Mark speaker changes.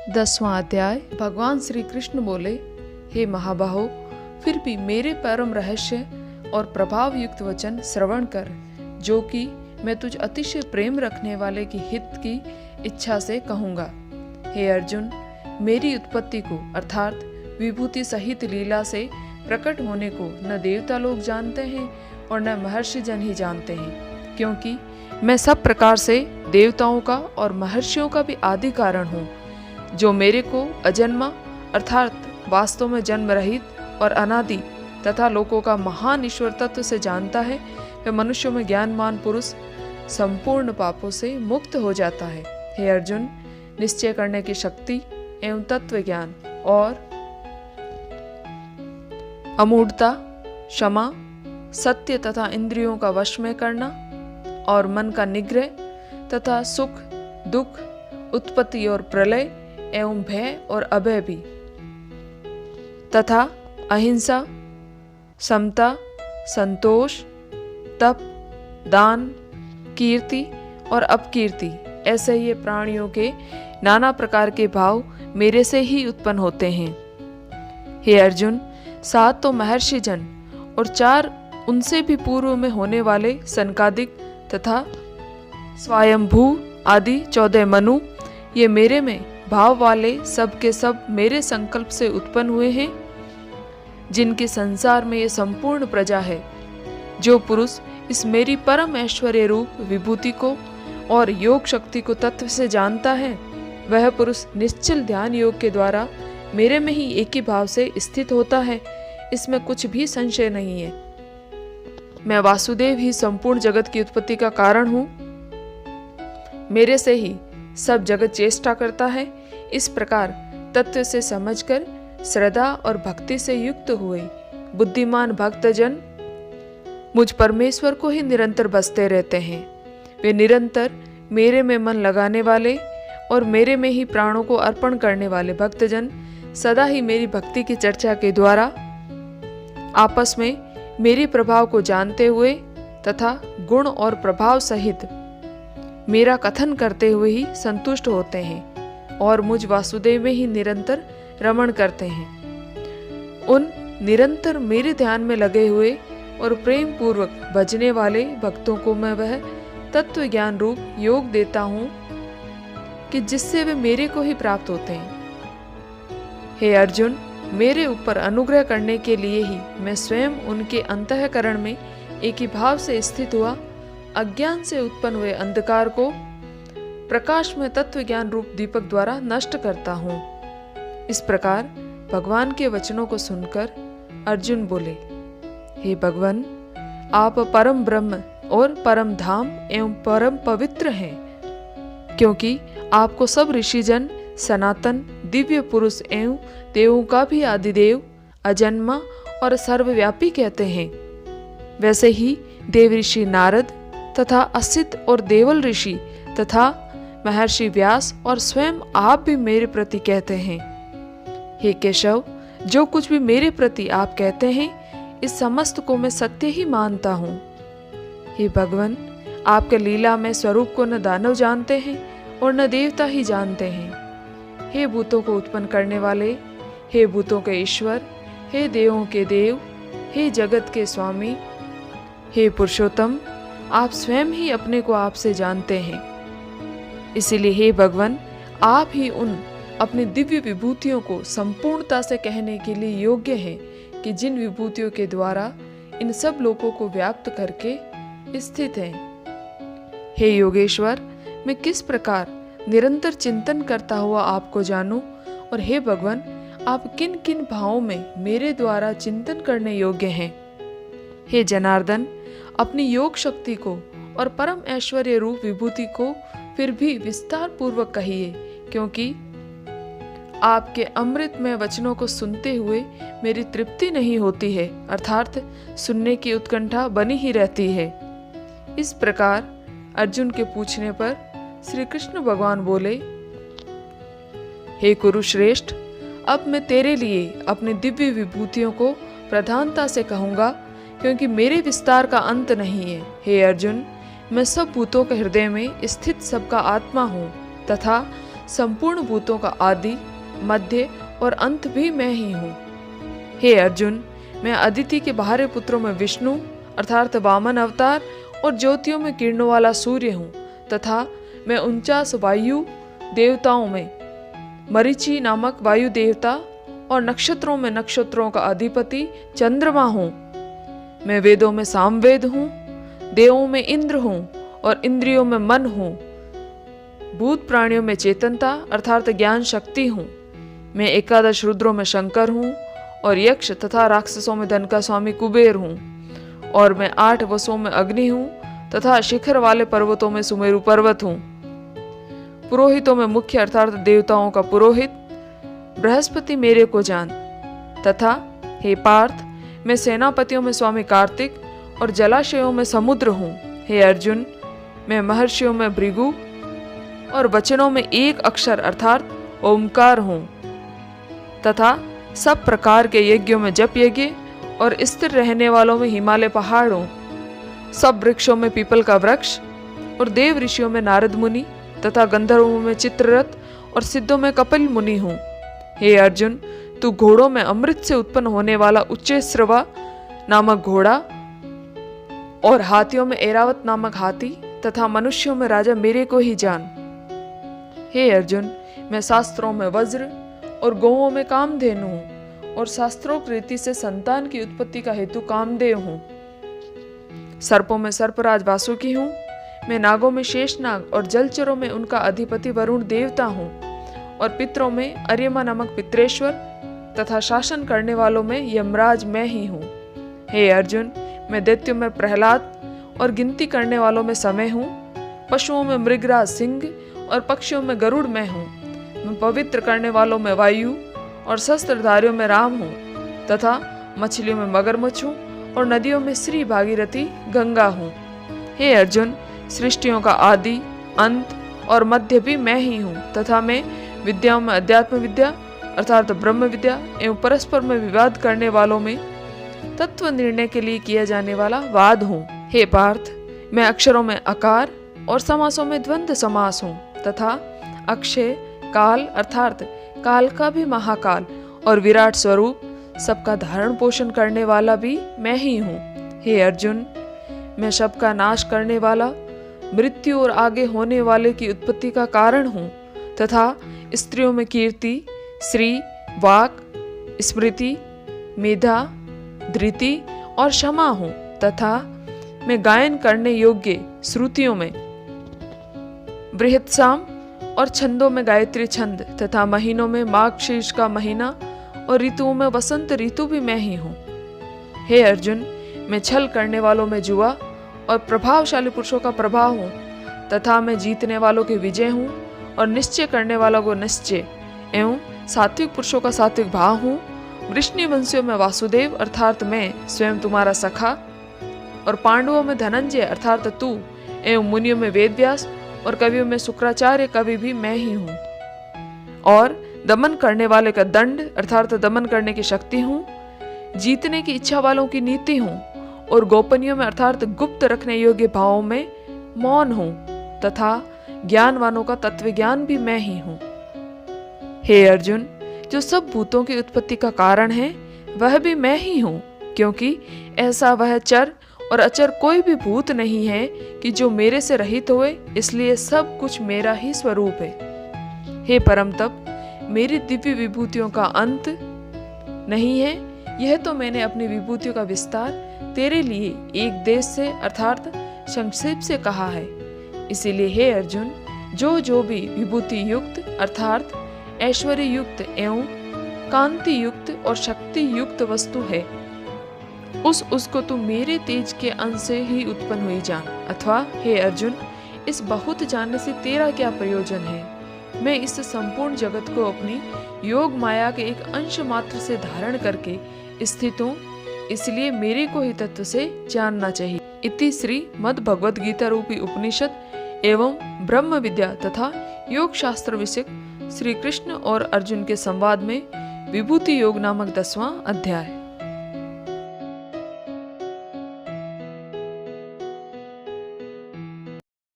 Speaker 1: 10वां अध्याय। भगवान श्री कृष्ण बोले, हे महाबाहो, फिर भी मेरे परम रहस्य और प्रभाव युक्त वचन श्रवण कर, जो कि मैं तुझ अतिशय प्रेम रखने वाले की हित की इच्छा से कहूँगा। हे अर्जुन, मेरी उत्पत्ति को अर्थात विभूति सहित लीला से प्रकट होने को न देवता लोग जानते हैं और न महर्षि जन ही जानते हैं, क्योंकि मैं सब प्रकार से देवताओं का और महर्षियों का भी आदि कारण हूँ। जो मेरे को अजन्मा अर्थात वास्तव में जन्म रहित और अनादि तथा लोकों का महान ईश्वर तत्व से जानता है, वह मनुष्यों में ज्ञानवान पुरुष संपूर्ण पापों से मुक्त हो जाता है। हे अर्जुन, निश्चय करने की शक्ति एवं तत्व ज्ञान और अमूढ़ता, क्षमा, सत्य तथा इंद्रियों का वश में करना और मन का निग्रह तथा सुख दुख, उत्पत्ति और प्रलय एवं भय और अभय भी, तथा अहिंसा, समता, संतोष, तप, दान, कीर्ति और अपकीर्ति, ऐसे ये प्राणियों के नाना प्रकार के भाव मेरे से ही उत्पन्न होते हैं। हे अर्जुन, 7 तो महर्षि जन और 4 उनसे भी पूर्व में होने वाले सनकादिक तथा स्वयंभू आदि 14 मनु, ये मेरे में भाव वाले सब के सब मेरे संकल्प से उत्पन्न हुए हैं, जिनके संसार में ये संपूर्ण प्रजा है। जो पुरुष इस मेरी परम ऐश्वर्य रूप विभूति को और योग शक्ति को तत्व से जानता है, वह पुरुष निश्चल ध्यान योग के द्वारा मेरे में ही एक ही भाव से स्थित होता है। इसमें कुछ भी संशय नहीं है। मैं वासुदेव ही संपूर्ण जगत की उत्पत्ति का कारण हूँ। मेरे से ही सब जगत चेष्टा करता है। इस प्रकार तत्व से समझकर श्रद्धा और भक्ति से युक्त हुए बुद्धिमान भक्तजन मुझ परमेश्वर को ही निरंतर बसते रहते हैं। वे निरंतर मेरे में मन लगाने वाले और मेरे में ही प्राणों को अर्पण करने वाले भक्तजन सदा ही मेरी भक्ति की चर्चा के द्वारा आपस में मेरे प्रभाव को जानते हुए तथा गुण और प्रभाव सहित मेरा कथन करते हुए ही संतुष्ट होते हैं और मुझ वासुदेव में ही निरंतर रमण करते हैं। उन निरंतर मेरे ध्यान में लगे हुए और प्रेम पूर्वक भजने वाले भक्तों को मैं वह तत्व ज्ञान रूप योग देता हूँ कि जिससे वे मेरे को ही प्राप्त होते हैं। हे अर्जुन, मेरे ऊपर अनुग्रह करने के लिए ही मैं स्वयं उनके अंतःकरण में एक ही भाव से स्थित हुआ अज्ञान से उत्पन्न हुए अंधकार को प्रकाश में तत्व ज्ञान रूप दीपक द्वारा नष्ट करता हूँ। इस प्रकार भगवान के वचनों को सुनकर अर्जुन बोले, हे भगवान, आप परम ब्रह्म और परम धाम एवं परम पवित्र हैं, क्योंकि आपको सब ऋषिजन सनातन दिव्य पुरुष एवं देवों का भी आदिदेव, अजन्मा और सर्वव्यापी कहते हैं। वैसे ही देव ऋषि नारद तथा असित और देवल ऋषि तथा महर्षि व्यास और स्वयं आप भी मेरे प्रति कहते हैं। हे केशव, जो कुछ भी मेरे प्रति आप कहते हैं, इस समस्त को मैं सत्य ही मानता हूँ। हे भगवान, आपके लीला में स्वरूप को न दानव जानते हैं और न देवता ही जानते हैं। हे भूतों को उत्पन्न करने वाले, हे भूतों के ईश्वर, हे देवों के देव, हे जगत के स्वामी, हे पुरुषोत्तम, आप स्वयं ही अपने को आपसे जानते हैं। इसीलिए हे भगवान, आप ही उन अपनी दिव्य विभूतियों को संपूर्णता से कहने के लिए योग्य हैं कि जिन विभूतियों के द्वारा इन सब लोगों को व्याप्त करके स्थित हैं। हे योगेश्वर, मैं किस प्रकार निरंतर चिंतन करता हुआ आपको जानूं, और हे भगवान, आप किन किन भावों में मेरे द्वारा चिंतन करने योग्य हैं। हे जनार्दन, अपनी योग शक्ति को और परम ऐश्वर्य रूप विभूति को फिर भी विस्तार पूर्वक कहिए, क्योंकि आपके अमृतमय वचनों को सुनते हुए मेरी तृप्ति नहीं होती है, अर्थात सुनने की उत्कंठा बनी ही रहती है। इस प्रकार अर्जुन के पूछने पर श्री कृष्ण भगवान बोले, हे कुरुश्रेष्ठ, अब मैं तेरे लिए अपनी दिव्य विभूतियों को प्रधानता से कहूँगा, क्योंकि मेरे विस्तार का अंत नहीं है। हे अर्जुन, मैं सब भूतों के हृदय में स्थित सबका आत्मा हूँ तथा संपूर्ण भूतों का आदि, मध्य और अंत भी मैं ही हूँ। हे अर्जुन, मैं अदिति के बाहरी पुत्रों में विष्णु अर्थात वामन अवतार और ज्योतियों में किरणों वाला सूर्य हूँ, तथा मैं 49 वायु देवताओं में मरीचि नामक वायु देवता और नक्षत्रों में नक्षत्रों का अधिपति चंद्रमा हूँ। मैं वेदों में सामवेद हूँ, देवों में इंद्र हूँ और इंद्रियों में मन हूँ। भूत प्राणियों में चेतनता अर्थात ज्ञान शक्ति हूँ। मैं 11 रुद्रों में शंकर हूँ और यक्ष तथा राक्षसों में धन का स्वामी कुबेर हूँ। और मैं 8 वसों में अग्नि हूँ तथा शिखर वाले पर्वतों में सुमेरु पर्वत हूँ। पुरोहितों में मुख्य अर्थात देवताओं का पुरोहित बृहस्पति मेरे को जान। तथा हे पार्थ, मैं सेनापतियों में स्वामी कार्तिक और जलाशयों में समुद्र हूँ। हे अर्जुन, मैं महर्षियों में भृगु और वचनों में एक अक्षर अर्थात ओमकार हूँ। तथा सब प्रकार के यज्ञों में जप यज्ञ और स्थिर रहने वालों में हिमालय पहाड़ हूँ। सब वृक्षों में पीपल का वृक्ष और देव ऋषियों में नारद मुनि तथा गंधर्वों में चित्ररथ और सिद्धों में कपिल मुनि हूँ। हे अर्जुन, तू घोड़ों में अमृत से उत्पन्न होने वाला उच्चैःश्रवा नामक घोड़ा और हाथियों में ऐरावत नामक हाथी तथा मनुष्यों में राजा मेरे को ही जान। हे अर्जुन, मैं शास्त्रों में वज्र और गौओं में कामधेनु हूँ और शास्त्रोक्त रीति से संतान की उत्पत्ति का हेतु कामदेव हूँ। सर्पों में सर्पराज वासुकी हूँ। मैं नागों में शेषनाग और जलचरों में उनका अधिपति वरुण देवता हूँ और पितरों में अर्यमा नामक पितरेश्वर तथा शासन करने वालों में यमराज मैं ही हूँ। हे अर्जुन, मैं दैत्यों में प्रहलाद और गिनती करने वालों में समय हूँ। पशुओं में मृगराज सिंह और पक्षियों में गरुड़ मैं हूँ। मैं पवित्र करने वालों में वायु और शस्त्रधारियों में राम हूँ तथा मछलियों में मगरमच्छ हूँ और नदियों में श्री भागीरथी गंगा हूँ। हे अर्जुन, सृष्टियों का आदि, अंत और मध्य भी मैं ही हूँ तथा मैं विद्याओं में अध्यात्म विद्या अर्थात ब्रह्म विद्या एवं परस्पर में विवाद करने वालों में तत्व निर्णय के लिए किया जाने वाला वाद हूँ। हे पार्थ, मैं अक्षरों में अकार और समासों में द्वंद्व समास हूँ तथा अक्षय काल अर्थात काल का भी महाकाल और विराट स्वरूप सबका धारण पोषण करने वाला भी मैं ही हूँ। हे अर्जुन, मैं सबका नाश करने वाला, मृत्यु और आगे होने वाले की उत्पत्ति का कारण हूँ तथा स्त्रियों में कीर्ति, श्री, वाक, स्मृति, मेधा, धृति और क्षमा हूँ तथा मैं गायन करने योग्य श्रुतियों में बृहत्साम और छंदों में गायत्री छंद तथा महीनों में मार्गशीर्ष का महीना और ऋतुओं में वसंत ऋतु भी मैं ही हूँ। हे अर्जुन, मैं छल करने वालों में जुआ और प्रभावशाली पुरुषों का प्रभाव हूँ तथा मैं जीतने वालों के विजय हूँ और निश्चय करने वालों को निश्चय एवं सात्विक पुरुषों का सात्विक भाव हूँ। वृष्णि वंशियों में वासुदेव अर्थात मैं स्वयं तुम्हारा सखा और पांडवों में धनंजय अर्थात तू एवं मुनियों में वेदव्यास और कवियों में शुक्राचार्य कवि भी मैं ही हूँ। और दमन करने वाले का दंड अर्थात दमन करने की शक्ति हूँ। जीतने की इच्छा वालों की नीति हूँ और गोपनीयों में अर्थात गुप्त रखने योग्य भावों में मौन हूँ तथा ज्ञानवानों का तत्व ज्ञान भी मैं ही हूँ। हे अर्जुन, जो सब भूतों की उत्पत्ति का कारण है वह भी मैं ही हूँ, क्योंकि ऐसा वह चर और अचर कोई भी भूत नहीं है कि जो मेरे से रहित होए, इसलिए सब कुछ मेरा ही स्वरूप है। हे परम तप, मेरी दिव्य विभूतियों का अंत नहीं है। यह तो मैंने अपनी विभूतियों का विस्तार तेरे लिए एक देश से अर्थात संक्षेप से कहा है। इसीलिए हे अर्जुन, जो भी विभूति युक्त अर्थात ऐश्वर्य युक्त एवं कांति युक्त और शक्ति युक्त वस्तु है, उसको तू मेरे तेज के अंश से ही उत्पन्न हुई जान। अथवा हे अर्जुन, इस बहुत जानने से तेरा क्या प्रयोजन है। मैं इस संपूर्ण जगत को अपनी योग माया के एक अंश मात्र से धारण करके स्थित हूँ, इसलिए मेरे को ही तत्व से जानना चाहिए। इति श्री मद् भगवद गीता रूपी उपनिषद एवं ब्रह्म विद्या तथा योग शास्त्र विषयक श्री कृष्ण और अर्जुन के संवाद में विभूति योग नामक 10वां अध्याय।